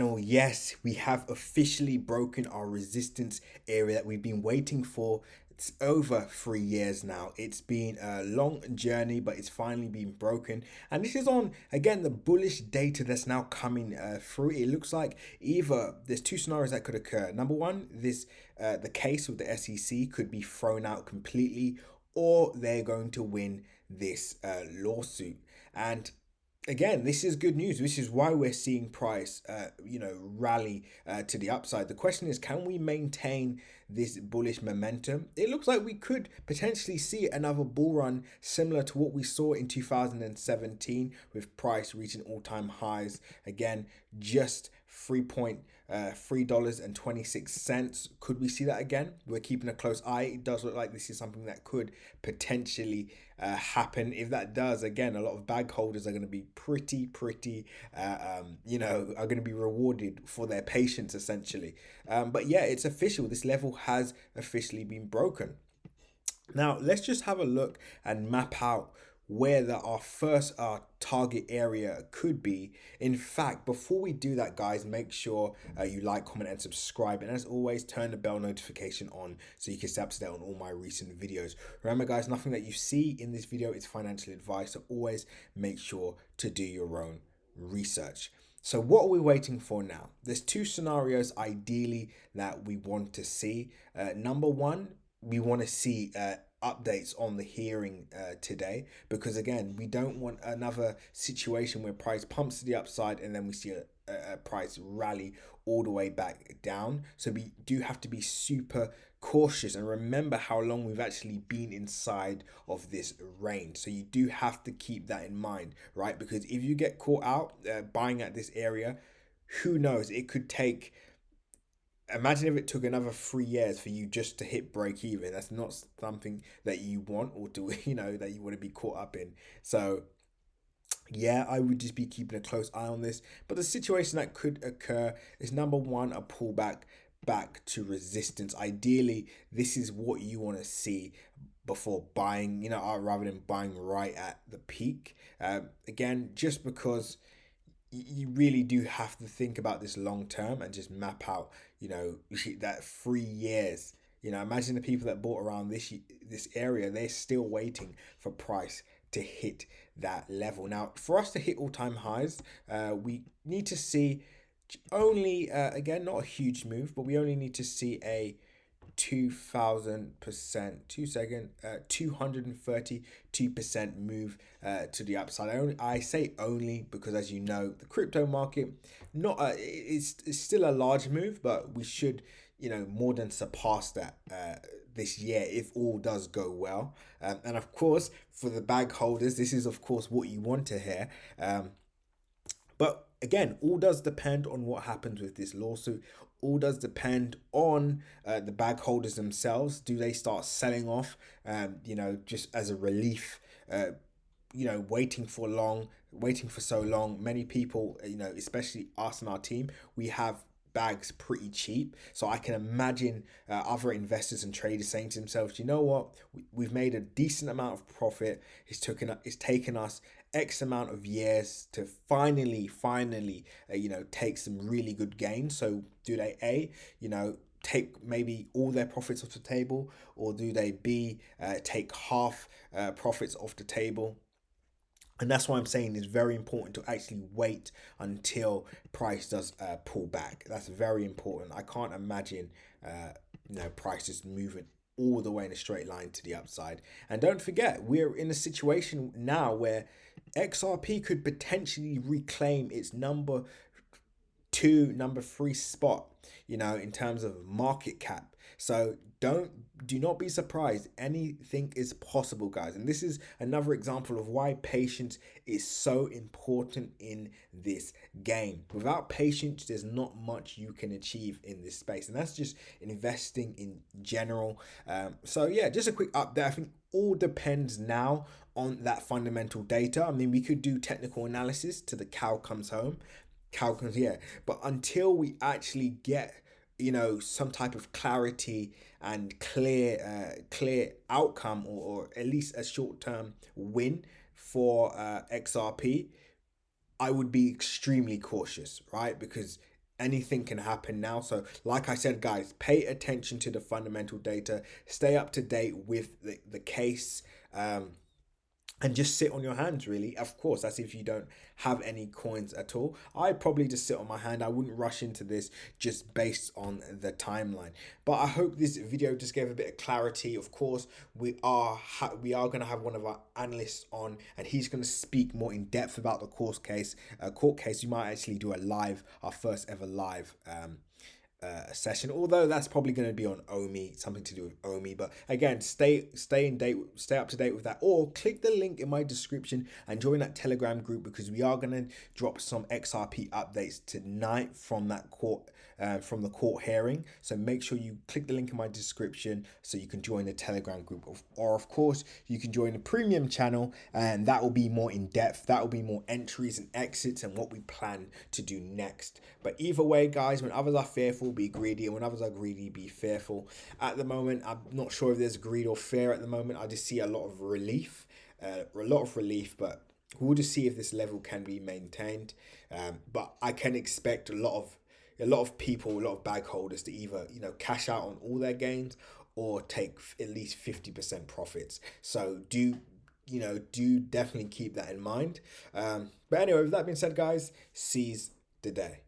Oh, yes, we have officially broken our resistance area that we've been waiting for. It's over 3 years now. It's been a long journey, but it's finally been broken. And this is on, again, the bullish data that's now coming through. It looks like either there's two scenarios that could occur. Number one, the case with the SEC could be thrown out completely, or they're going to win this lawsuit. And again, this is good news. This is why we're seeing price, rally to the upside. The question is, can we maintain this bullish momentum? It looks like we could potentially see another bull run similar to what we saw in 2017 with price reaching all-time highs. Again, just $3.26. Could we see that again? We're keeping a close eye. It does look like this is something that could potentially happen. If that does, again, a lot of bag holders are going to be are going to be rewarded for their patience essentially. But yeah, it's official. This level has officially been broken. Now, let's just have a look and map out where our first target area could be. In fact, before we do that, guys, make sure you like, comment, and subscribe. And as always, turn the bell notification on so you can stay up to date on all my recent videos. Remember, guys, nothing that you see in this video is financial advice, so always make sure to do your own research. So what are we waiting for now? There's two scenarios ideally that we want to see. Number one, we want to see updates on the hearing today, because again, we don't want another situation where price pumps to the upside and then we see a price rally all the way back down. So we do have to be super cautious and remember how long we've actually been inside of this range. So you do have to keep that in mind, right? Because if you get caught out buying at this area, who knows, it could take, imagine if it took another 3 years for you just to hit break even. That's not something that you want, or to that you want to be caught up in. So yeah, I would just be keeping a close eye on this. But the situation that could occur is, number one, a pullback back to resistance. Ideally, this is what you want to see before buying, rather than buying right at the peak. Again, just because you really do have to think about this long term and just map out, that 3 years. Imagine the people that bought around this area, they're still waiting for price to hit that level. Now, for us to hit all-time highs, we need to see only, again, not a huge move, but we only need to see a 2000%, 232% move to the upside. I say only because, as you know, the crypto market, not it's still a large move, but we should, more than surpass that this year if all does go well. And of course, for the bag holders, this is of course what you want to hear. But again, all does depend on what happens with this lawsuit. All does depend on the bag holders themselves. Do they start selling off, just as a relief? Waiting for so long. Many people, especially us and our team, we have bags pretty cheap. So I can imagine other investors and traders saying to themselves, you know what, we've made a decent amount of profit. It's taken us X amount of years to finally, take some really good gains. So do they take maybe all their profits off the table, or do they take half profits off the table? And that's why I'm saying it's very important to actually wait until price does pull back. That's very important. I can't imagine price just moving all the way in a straight line to the upside. And don't forget, we're in a situation now where XRP could potentially reclaim its number number three spot, in terms of market cap. So do not be surprised. Anything is possible, guys. And this is another example of why patience is so important in this game. Without patience, there's not much you can achieve in this space. And that's just investing in general. So yeah, just a quick update. I think all depends now on that fundamental data. I mean, we could do technical analysis till the cow comes home. But until we actually get some type of clarity and clear outcome, or at least a short-term win for XRP, I would be extremely cautious, right? Because anything can happen now. So like I said, guys, pay attention to the fundamental data, stay up to date with the case, and just sit on your hands, really. Of course, that's if you don't have any coins at all. I'd probably just sit on my hand. I wouldn't rush into this just based on the timeline. But I hope this video just gave a bit of clarity. Of course, we are going to have one of our analysts on, and he's going to speak more in depth about the court case. We might actually do our first ever live session, although that's probably going to be on OMI, something to do with OMI. But again, stay up to date with that, or click the link in my description and join that Telegram group, because we are going to drop some XRP updates tonight from that court from the court hearing. So make sure you click the link in my description so you can join the Telegram group, or of course you can join the premium channel, and that will be more in depth. That will be more entries and exits and what we plan to do next. But either way, guys, when others are fearful, be greedy, and when others are greedy, be fearful. At the moment, I'm not sure if there's greed or fear at the moment. I just see a lot of relief, but we'll just see if this level can be maintained. But I can expect a lot of people, a lot of bag holders to either cash out on all their gains or take at least 50% profits. So do definitely keep that in mind. But anyway, with that being said, guys, seize the day.